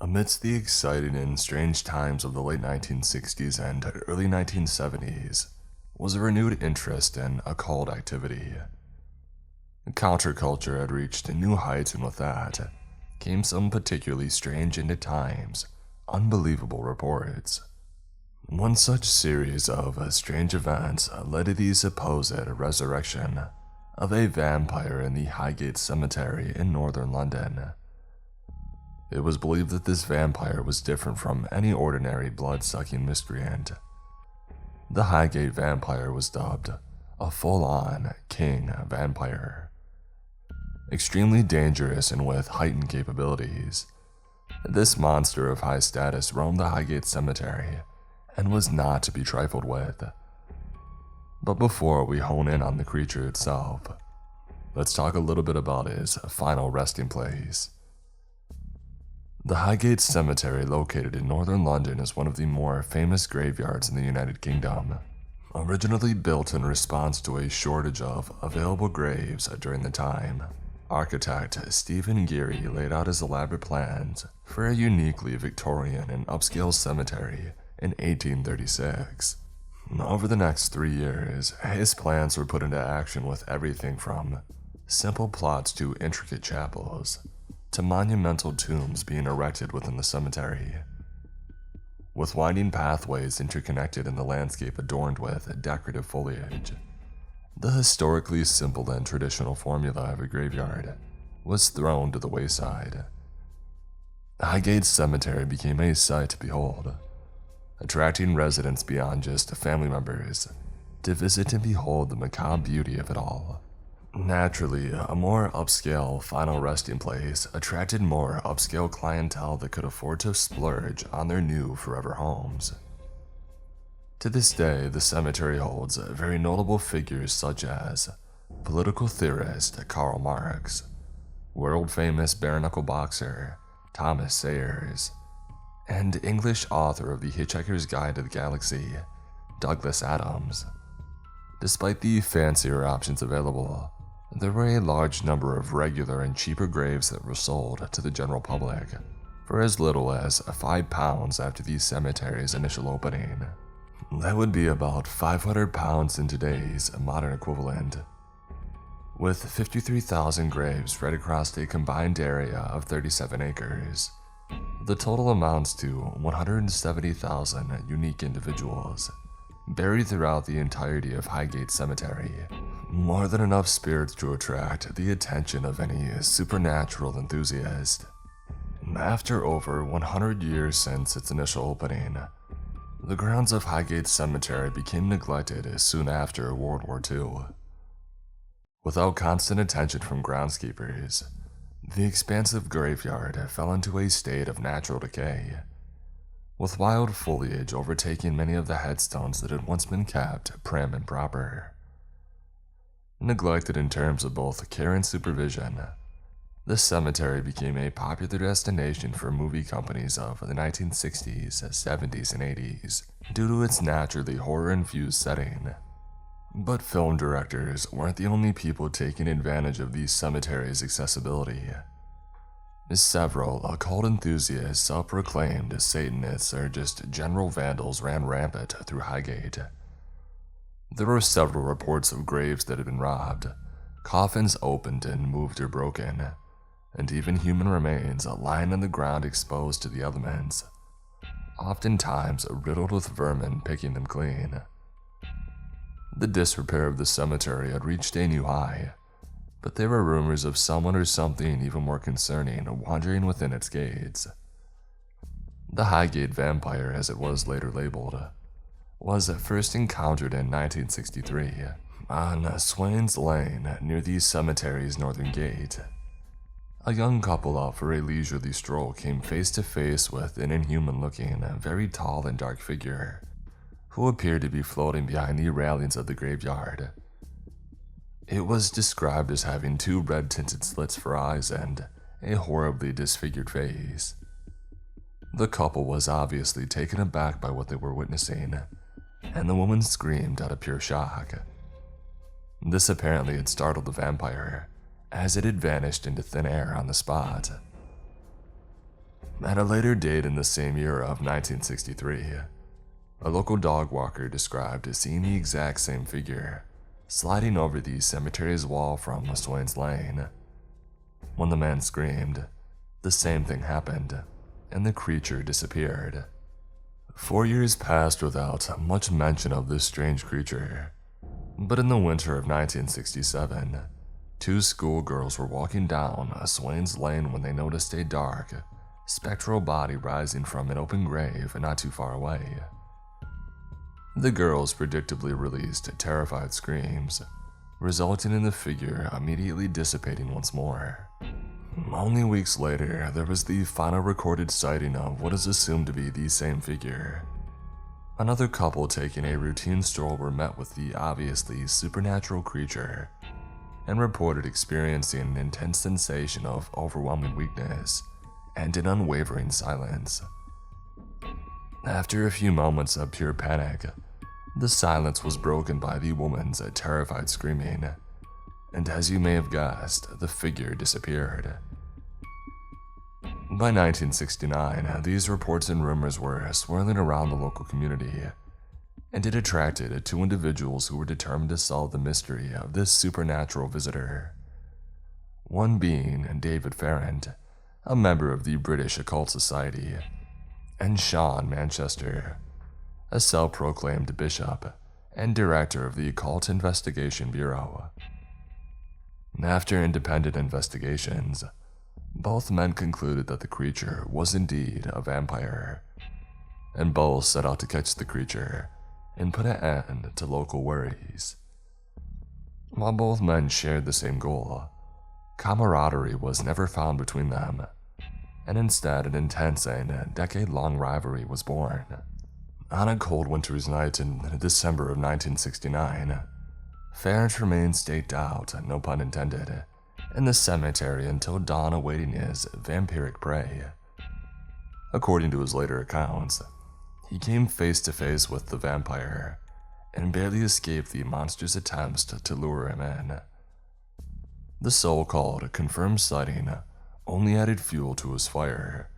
Amidst the exciting and strange times of the late 1960s and early 1970s was a renewed interest in occult activity. Counterculture had reached new heights, and with that came some particularly strange and at times unbelievable reports. One such series of strange events led to the supposed resurrection of a vampire in the Highgate Cemetery in northern London. It was believed that this vampire was different from any ordinary blood-sucking miscreant. The Highgate vampire was dubbed a full-on king vampire. Extremely dangerous and with heightened capabilities, this monster of high status roamed the Highgate Cemetery and was not to be trifled with. But before we hone in on the creature itself, let's talk a little bit about his final resting place. The Highgate Cemetery, located in northern London, is one of the more famous graveyards in the United Kingdom. Originally built in response to a shortage of available graves during the time, architect Stephen Geary laid out his elaborate plans for a uniquely Victorian and upscale cemetery in 1836. Over the next 3 years, his plans were put into action with everything from simple plots to intricate chapels, to monumental tombs being erected within the cemetery. With winding pathways interconnected and the landscape adorned with decorative foliage, the historically simple and traditional formula of a graveyard was thrown to the wayside. Highgate Cemetery became a sight to behold, attracting residents beyond just family members to visit and behold the macabre beauty of it all. Naturally, a more upscale final resting place attracted more upscale clientele that could afford to splurge on their new forever homes. To this day, the cemetery holds very notable figures such as political theorist Karl Marx, world-famous bare-knuckle boxer Thomas Sayers, and English author of The Hitchhiker's Guide to the Galaxy, Douglas Adams. Despite the fancier options available, there were a large number of regular and cheaper graves that were sold to the general public for as little as £5 after the cemetery's initial opening. That would be about £500 in today's modern equivalent. With 53,000 graves spread across a combined area of 37 acres, the total amounts to 170,000 unique individuals buried throughout the entirety of Highgate Cemetery. More than enough spirits to attract the attention of any supernatural enthusiast. After over 100 years since its initial opening, the grounds of Highgate Cemetery became neglected soon after World War II. Without constant attention from groundskeepers, the expansive graveyard fell into a state of natural decay, with wild foliage overtaking many of the headstones that had once been kept prim and proper. Neglected in terms of both care and supervision, the cemetery became a popular destination for movie companies of the 1960s, 70s, and 80s due to its naturally horror-infused setting. But film directors weren't the only people taking advantage of the cemetery's accessibility. Several occult enthusiasts, self-proclaimed Satanists, or just general vandals ran rampant through Highgate. There were several reports of graves that had been robbed, coffins opened and moved or broken, and even human remains lying on the ground exposed to the elements, oftentimes riddled with vermin picking them clean. The disrepair of the cemetery had reached a new high, but there were rumors of someone or something even more concerning wandering within its gates. The Highgate vampire, as it was later labeled, was first encountered in 1963 on Swains Lane near the cemetery's northern gate. A young couple out for a leisurely stroll came face to face with an inhuman-looking, very tall and dark figure who appeared to be floating behind the railings of the graveyard. It was described as having 2 red-tinted slits for eyes and a horribly disfigured face. The couple was obviously taken aback by what they were witnessing, and the woman screamed out of pure shock. This apparently had startled the vampire, as it had vanished into thin air on the spot. At a later date in the same year of 1963, a local dog walker described seeing the exact same figure sliding over the cemetery's wall from Swain's Lane. When the man screamed, the same thing happened, and the creature disappeared. 4 years passed without much mention of this strange creature, but in the winter of 1967, two schoolgirls were walking down Swain's Lane when they noticed a dark, spectral body rising from an open grave not too far away. The girls predictably released terrified screams, resulting in the figure immediately dissipating once more. Only weeks later, there was the final recorded sighting of what is assumed to be the same figure. Another couple taking a routine stroll were met with the obviously supernatural creature and reported experiencing an intense sensation of overwhelming weakness and an unwavering silence. After a few moments of pure panic, the silence was broken by the woman's terrified screaming, and as you may have guessed, the figure disappeared. By 1969, these reports and rumors were swirling around the local community, and it attracted two individuals who were determined to solve the mystery of this supernatural visitor. One being David Farrand, a member of the British Occult Society, and Sean Manchester, a self-proclaimed bishop and director of the Occult Investigation Bureau. After independent investigations, both men concluded that the creature was indeed a vampire, and both set out to catch the creature and put an end to local worries. While both men shared the same goal, camaraderie was never found between them, and instead an intense and decade-long rivalry was born. On a cold winter's night in December of 1969, Farrand remained staked out, no pun intended, in the cemetery until dawn awaiting his vampiric prey. According to his later accounts, he came face to face with the vampire and barely escaped the monster's attempts to lure him in. The so-called confirmed sighting only added fuel to his fire,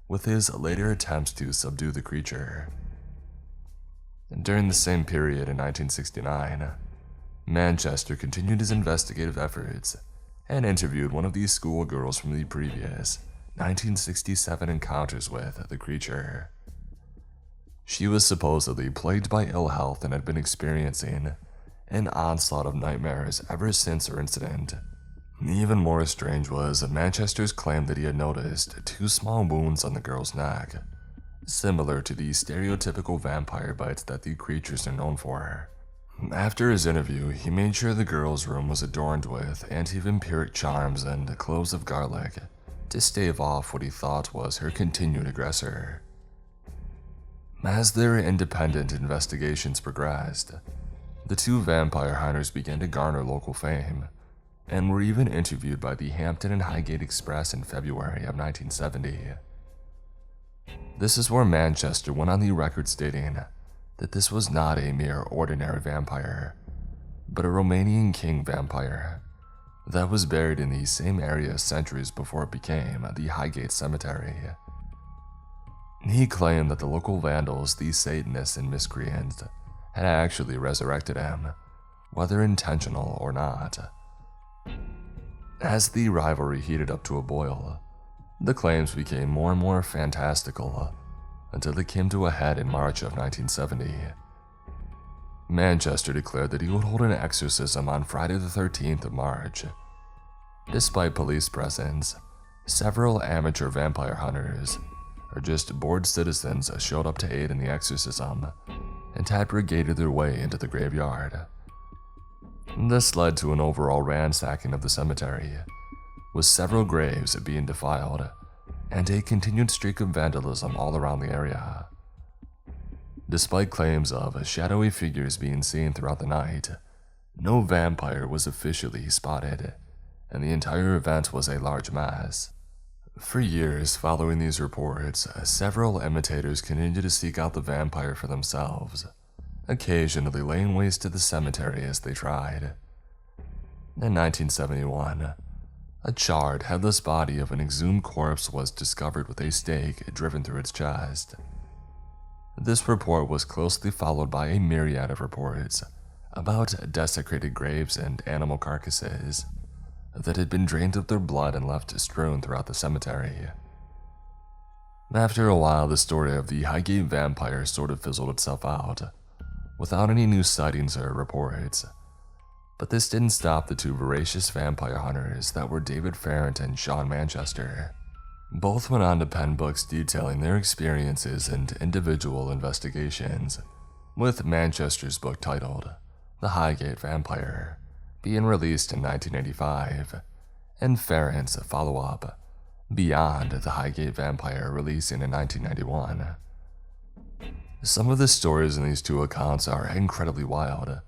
with his later attempts to subdue the creature. During the same period in 1969, Manchester continued his investigative efforts and interviewed one of these schoolgirls from the previous 1967 encounters with the creature. She was supposedly plagued by ill health and had been experiencing an onslaught of nightmares ever since her incident. Even more strange was Manchester's claim that he had noticed two small wounds on the girl's neck, similar to the stereotypical vampire bites that the creatures are known for. After his interview, he made sure the girl's room was adorned with anti-vampiric charms and cloves of garlic to stave off what he thought was her continued aggressor. As their independent investigations progressed, the two vampire hunters began to garner local fame and were even interviewed by the Hampton and Highgate Express in February of 1970. This is where Manchester went on the record stating that this was not a mere ordinary vampire, but a Romanian king vampire that was buried in the same area centuries before it became the Highgate Cemetery. He claimed that the local vandals, the Satanists and miscreants, had actually resurrected him, whether intentional or not. As the rivalry heated up to a boil, the claims became more and more fantastical until it came to a head in March of 1970. Manchester declared that he would hold an exorcism on Friday the 13th of March. Despite police presence, several amateur vampire hunters, or just bored citizens, showed up to aid in the exorcism and had brigaded their way into the graveyard. This led to an overall ransacking of the cemetery, with several graves being defiled and a continued streak of vandalism all around the area. Despite claims of shadowy figures being seen throughout the night, no vampire was officially spotted, and the entire event was a large mess. For years following these reports, several imitators continued to seek out the vampire for themselves, occasionally laying waste to the cemetery as they tried. In 1971, A charred, headless body of an exhumed corpse was discovered with a stake driven through its chest. This report was closely followed by a myriad of reports about desecrated graves and animal carcasses that had been drained of their blood and left strewn throughout the cemetery. After a while, the story of the Highgate vampire sort of fizzled itself out, without any new sightings or reports. But this didn't stop the two voracious vampire hunters that were David Farrant and Sean Manchester. Both went on to pen books detailing their experiences and individual investigations, with Manchester's book titled The Highgate Vampire being released in 1985, and Farrant's follow-up, Beyond the Highgate Vampire, releasing in 1991. Some of the stories in these two accounts are incredibly wild,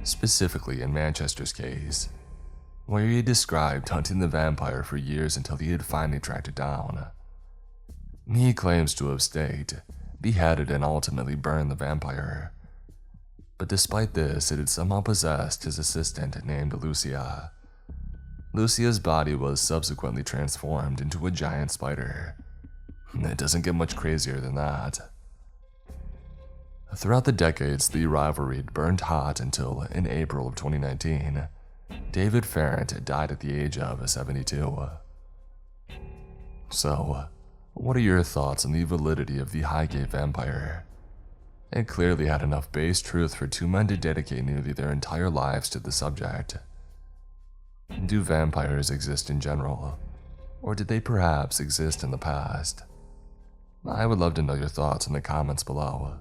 specifically in Manchester's case, where he described hunting the vampire for years until he had finally tracked it down. He claims to have staked, beheaded, and ultimately burned the vampire. But despite this, it had somehow possessed his assistant named Lucia. Lucia's body was subsequently transformed into a giant spider. It doesn't get much crazier than that. Throughout the decades, the rivalry burned hot until, in April of 2019, David Farrant died at the age of 72. So, what are your thoughts on the validity of the Highgate vampire? It clearly had enough base truth for two men to dedicate nearly their entire lives to the subject. Do vampires exist in general, or did they perhaps exist in the past? I would love to know your thoughts in the comments below.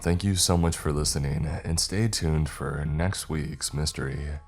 Thank you so much for listening, and stay tuned for next week's mystery.